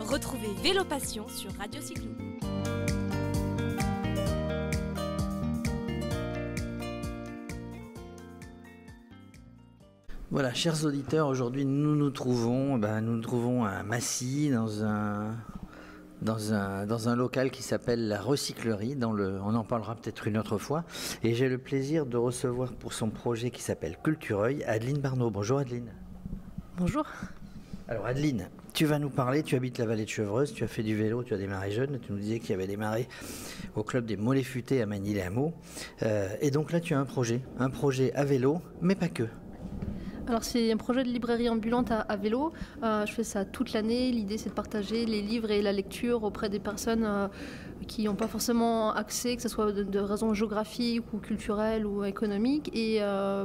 Retrouvez Vélo Passion sur Radio Cyclo. Voilà, chers auditeurs, aujourd'hui nous nous trouvons à Massy dans un local qui s'appelle la Recyclerie. On en parlera peut-être une autre fois. Et j'ai le plaisir de recevoir pour son projet qui s'appelle Cultureuil, Adeline Barneau. Bonjour Adeline. Bonjour. Alors Adeline, tu vas nous parler, tu habites la vallée de Chevreuse, tu as fait du vélo, tu as démarré jeune, tu nous disais qu'il y avait démarré au club des Mollets Futés à Magny-les-Hameaux. Et donc là tu as un projet à vélo, mais pas que. Alors c'est un projet de librairie ambulante à vélo. Je fais ça toute l'année. L'idée c'est de partager les livres et la lecture auprès des personnes qui n'ont pas forcément accès, que ce soit de raisons géographiques ou culturelles ou économiques. Et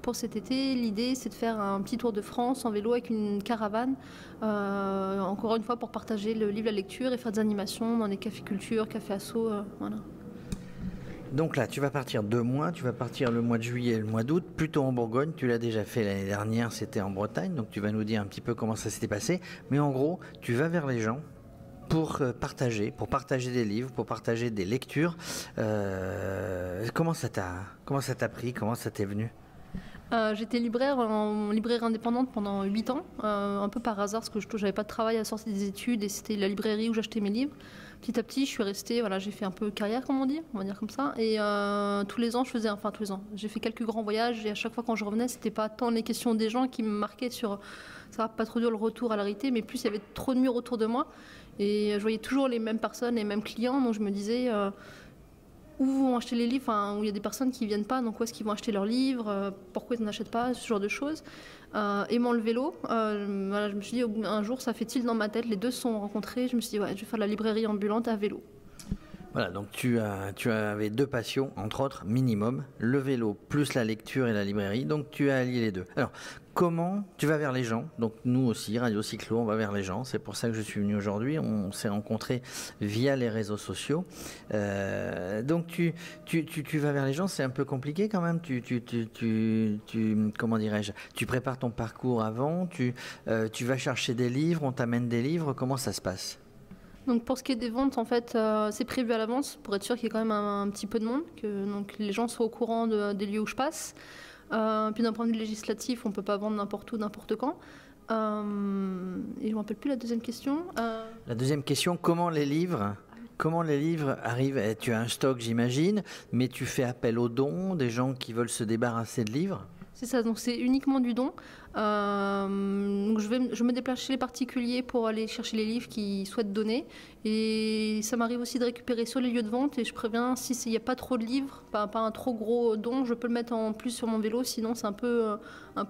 pour cet été, l'idée c'est de faire un petit tour de France en vélo avec une caravane. Encore une fois pour partager le livre, la lecture et faire des animations dans des cafés culture, cafés asso, voilà. Donc là, tu vas partir 2 mois, tu vas partir le mois de juillet et le mois d'août, plutôt en Bourgogne. Tu l'as déjà fait l'année dernière, c'était en Bretagne, donc tu vas nous dire un petit peu comment ça s'était passé. Mais en gros, tu vas vers les gens pour partager des livres, pour partager des lectures. Comment ça t'a pris, comment ça t'est venu ? J'étais libraire en librairie indépendante pendant 8 ans, un peu par hasard parce que j'avais pas de travail à la sortie des études et c'était la librairie où j'achetais mes livres. Petit à petit, je suis restée, voilà, j'ai fait un peu carrière comme on va dire comme ça. Et tous les ans, j'ai fait quelques grands voyages et à chaque fois quand je revenais, c'était pas tant les questions des gens qui me marquaient sur, ça va pas trop dur le retour à la réalité, mais plus il y avait trop de murs autour de moi et je voyais toujours les mêmes personnes, les mêmes clients, donc je me disais où vont acheter les livres, où il y a des personnes qui ne viennent pas, donc où est-ce qu'ils vont acheter leurs livres, pourquoi ils n'achètent pas, ce genre de choses. Aimant le vélo, voilà, je me suis dit un jour ça fait tilt dans ma tête, les deux se sont rencontrés, je me suis dit ouais, je vais faire de la librairie ambulante à vélo. Voilà, donc tu avais 2 passions, entre autres, minimum, le vélo plus la lecture et la librairie, donc tu as allié les deux. Alors, comment tu vas vers les gens ? Donc nous aussi, Radio Cyclo, on va vers les gens, c'est pour ça que je suis venu aujourd'hui, on s'est rencontrés via les réseaux sociaux. Donc tu vas vers les gens, c'est un peu compliqué quand même, comment dirais-je, tu prépares ton parcours avant, tu vas chercher des livres, on t'amène des livres, comment ça se passe ? Donc pour ce qui est des ventes, en fait, c'est prévu à l'avance pour être sûr qu'il y ait quand même un petit peu de monde, que donc, les gens soient au courant des lieux où je passe. Puis d'un point de vue législatif, on ne peut pas vendre n'importe où, n'importe quand. Et je ne me rappelle plus la deuxième question. La deuxième question, comment les livres arrivent ? Tu as un stock, j'imagine, mais tu fais appel aux dons, des gens qui veulent se débarrasser de livres ? C'est ça, donc c'est uniquement du don. Donc je me déplace chez les particuliers pour aller chercher les livres qu'ils souhaitent donner. Et ça m'arrive aussi de récupérer sur les lieux de vente. Et je préviens, s'il n'y a pas trop de livres, pas un trop gros don, je peux le mettre en plus sur mon vélo. Sinon, c'est un peu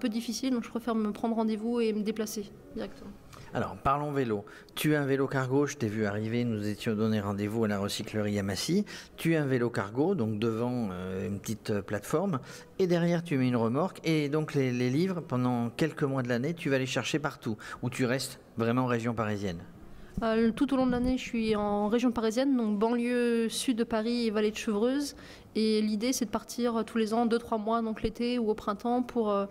difficile. Donc je préfère me prendre rendez-vous et me déplacer directement. Alors, parlons vélo. Tu as un vélo cargo, je t'ai vu arriver, nous étions donné rendez-vous à la Recyclerie à Massy. Tu as un vélo cargo, donc devant une petite plateforme, et derrière tu mets une remorque, et donc les livres, pendant quelques mois de l'année, tu vas les chercher partout, ou tu restes vraiment en région parisienne. Tout au long de l'année, je suis en région parisienne, donc banlieue sud de Paris et vallée de Chevreuse. Et l'idée, c'est de partir tous les ans, 2-3 mois, donc l'été ou au printemps, pour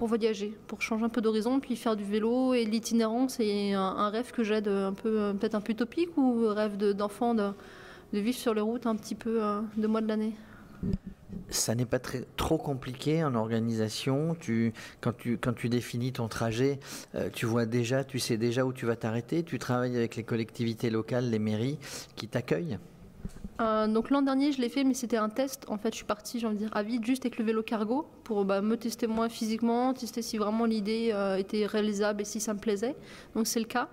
voyager, pour changer un peu d'horizon, puis faire du vélo. Et l'itinérance, c'est un rêve que j'ai peut-être un peu utopique, ou rêve d'enfant de vivre sur les routes un petit peu 2 mois de l'année. Ça n'est pas trop compliqué en organisation. Quand tu définis ton trajet, tu sais déjà où tu vas t'arrêter. Tu travailles avec les collectivités locales, les mairies qui t'accueillent. Donc l'an dernier, je l'ai fait, mais c'était un test. En fait, je suis partie, j'ai envie de dire, à vide, juste avec le vélo cargo, pour me tester moi physiquement, tester si vraiment l'idée était réalisable et si ça me plaisait. Donc c'est le cas.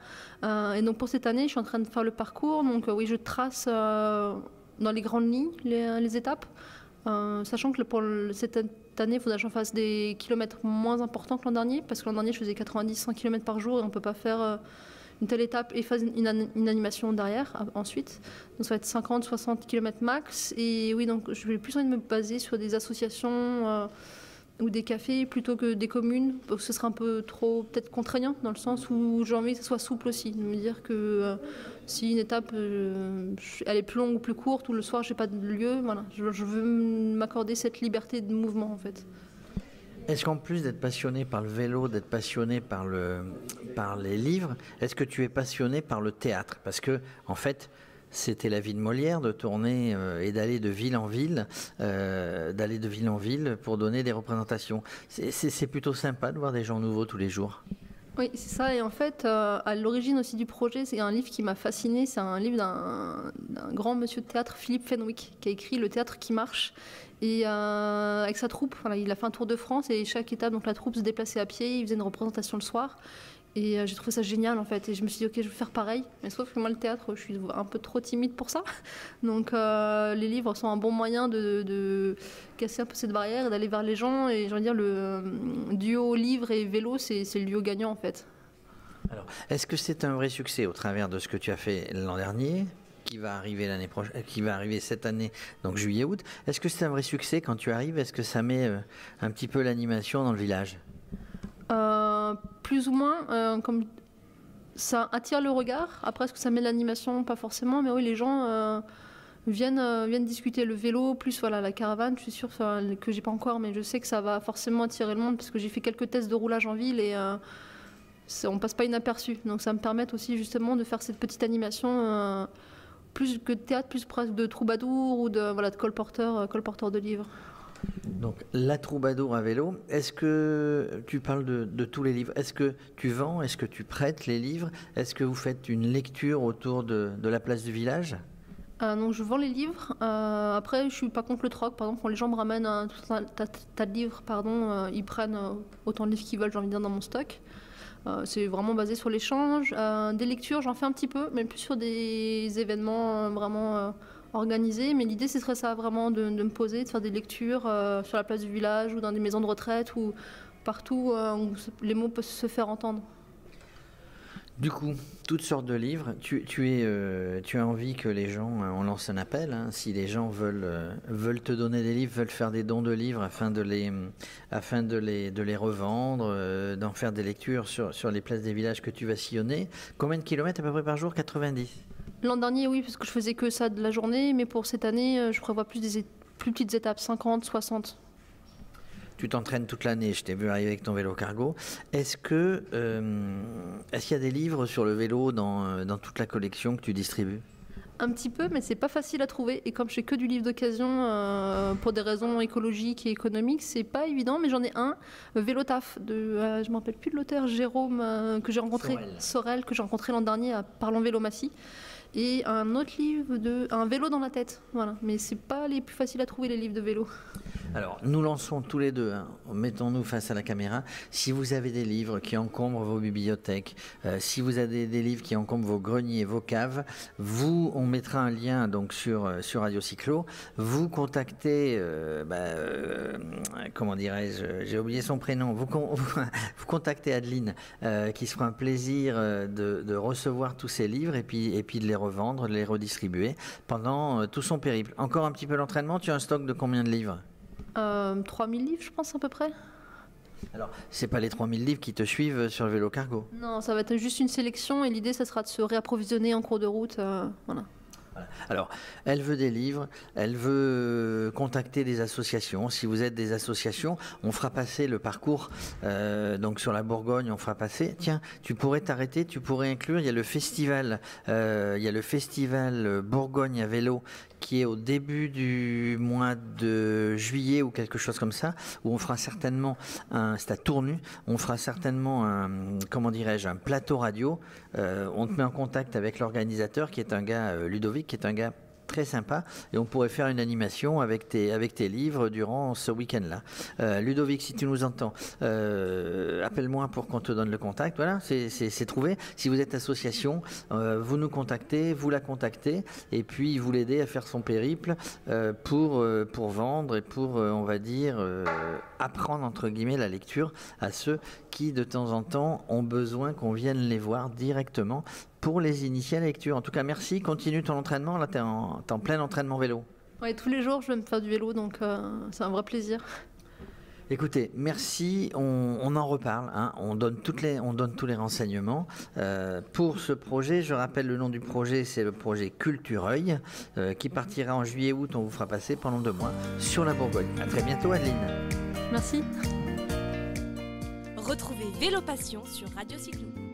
Et donc pour cette année, je suis en train de faire le parcours. Donc oui, je trace dans les grandes lignes les étapes. Sachant que pour cette année, il faudra que j'en fasse des kilomètres moins importants que l'an dernier, parce que l'an dernier, je faisais 90-100 km par jour et on ne peut pas faire une telle étape et faire une animation derrière ensuite. Donc ça va être 50-60 km max. Et oui, donc je vais plus envie de me baser sur des associations ou des cafés plutôt que des communes, parce que ce serait un peu trop peut-être contraignant, dans le sens où j'ai envie que ce soit souple aussi, de me dire que si une étape elle est plus longue ou plus courte, ou le soir j'ai pas de lieu, voilà, je veux m'accorder cette liberté de mouvement en fait. Est-ce qu'en plus d'être passionné par le vélo, d'être passionné par les livres, est-ce que tu es passionné par le théâtre? Parce que, en fait, c'était la vie de Molière de tourner et d'aller de ville en ville, pour donner des représentations. C'est plutôt sympa de voir des gens nouveaux tous les jours. Oui, c'est ça. Et en fait, à l'origine aussi du projet, c'est un livre qui m'a fascinée. C'est un livre d'un grand monsieur de théâtre, Philippe Fenwick, qui a écrit Le théâtre qui marche. Et avec sa troupe, voilà, il a fait un tour de France et chaque étape, donc la troupe se déplaçait à pied, il faisait une représentation le soir. Et j'ai trouvé ça génial en fait. Et je me suis dit, ok, je vais faire pareil. Mais sauf que moi, le théâtre, je suis un peu trop timide pour ça. Donc les livres sont un bon moyen de casser un peu cette barrière et d'aller vers les gens. Et j'ai envie de dire, le duo livre et vélo, c'est le duo gagnant en fait. Alors, est-ce que c'est un vrai succès au travers de ce que tu as fait l'an dernier, qui va arriver l'année prochaine, qui va arriver cette année, donc juillet-août? Est-ce que c'est un vrai succès quand tu arrives? Est-ce que ça met un petit peu l'animation dans le village? Plus ou moins, comme ça attire le regard. Après, est-ce que ça met l'animation? Pas forcément, mais oui, les gens viennent discuter le vélo, plus voilà, la caravane. Je suis sûre que j'ai pas encore, mais je sais que ça va forcément attirer le monde parce que j'ai fait quelques tests de roulage en ville et on passe pas inaperçu. Donc ça me permet aussi justement de faire cette petite animation plus que de théâtre, plus presque de troubadour ou de colporteur de livres. Donc, la troubadour à vélo, est-ce que tu parles de tous les livres? Est-ce que tu vends? Est-ce que tu prêtes les livres? Est-ce que vous faites une lecture autour de la place du village? Donc, je vends les livres. Après, je ne suis pas contre le troc. Par exemple, quand les gens me ramènent un tas de livres, ils prennent autant de livres qu'ils veulent, j'ai envie de dire, dans mon stock. C'est vraiment basé sur l'échange. Des lectures, j'en fais un petit peu, mais plus sur des événements vraiment organisés. Mais l'idée, ce serait ça, vraiment de me poser, de faire des lectures sur la place du village ou dans des maisons de retraite ou partout où les mots peuvent se faire entendre. Du coup, toutes sortes de livres. Tu as envie que les gens, on lance un appel, hein, si les gens veulent te donner des livres, veulent faire des dons de livres afin de les revendre, d'en faire des lectures sur les places des villages que tu vas sillonner. Combien de kilomètres à peu près par jour? 90? L'an dernier, oui, parce que je faisais que ça de la journée, mais pour cette année, je prévois plus petites étapes, 50, 60. Tu t'entraînes toute l'année, je t'ai vu arriver avec ton vélo cargo. Est-ce qu'il y a des livres sur le vélo dans toute la collection que tu distribues? Un petit peu, mais c'est pas facile à trouver. Et comme je fais que du livre d'occasion, pour des raisons écologiques et économiques, c'est pas évident. Mais j'en ai un, Vélo Taf, je me rappelle plus de l'auteur, Jérôme, que j'ai rencontré, Sorel, que j'ai rencontré l'an dernier à Parlons Vélomatie. Et un autre livre un vélo dans la tête, voilà. Mais c'est pas les plus faciles à trouver, les livres de vélo. Alors, nous lançons tous les deux, hein, mettons-nous face à la caméra. Si vous avez des livres qui encombrent vos bibliothèques, si vous avez des livres qui encombrent vos greniers, vos caves, on mettra un lien donc sur Radio Cyclo. Vous contactez, comment dirais-je, j'ai oublié son prénom. Vous contactez Adeline, qui se fera un plaisir de recevoir tous ces livres et puis de les revendre, de les redistribuer pendant tout son périple. Encore un petit peu d'entraînement. Tu as un stock de combien de livres? 3000 livres, je pense, à peu près. Alors, c'est pas les 3000 livres qui te suivent sur le vélo cargo? Non, ça va être juste une sélection et l'idée, ça sera de se réapprovisionner en cours de route. Voilà. Alors, elle veut des livres, elle veut contacter des associations. Si vous êtes des associations, on fera passer le parcours. Donc sur la Bourgogne, on fera passer. Tiens, tu pourrais t'arrêter, tu pourrais inclure. Il y a le festival Bourgogne à vélo qui est au début du mois de juillet ou quelque chose comme ça, où on fera certainement c'est à Tournu, on fera certainement un plateau radio. On te met en contact avec l'organisateur qui est un gars, Ludovic, qui est un gars très sympa, et on pourrait faire une animation avec tes livres durant ce week-end-là. Ludovic, si tu nous entends, appelle-moi pour qu'on te donne le contact. Voilà, c'est trouvé. Si vous êtes association, vous nous contactez, vous la contactez, et puis vous l'aidez à faire son périple pour vendre et pour, on va dire, apprendre entre guillemets la lecture à ceux qui de temps en temps ont besoin qu'on vienne les voir directement pour les initier à la lecture. En tout cas, merci. Continue ton entraînement. Là, tu es en plein entraînement vélo. Oui, tous les jours, je vais me faire du vélo, donc c'est un vrai plaisir. Écoutez, merci. On en reparle. Hein. On donne tous les renseignements. Pour ce projet, je rappelle le nom du projet, c'est le projet Cultureuil, qui partira en juillet-août. On vous fera passer pendant 2 mois sur la Bourgogne. À très bientôt, Adeline. Merci. Retrouvez Vélo Passion sur Radio Cyclo.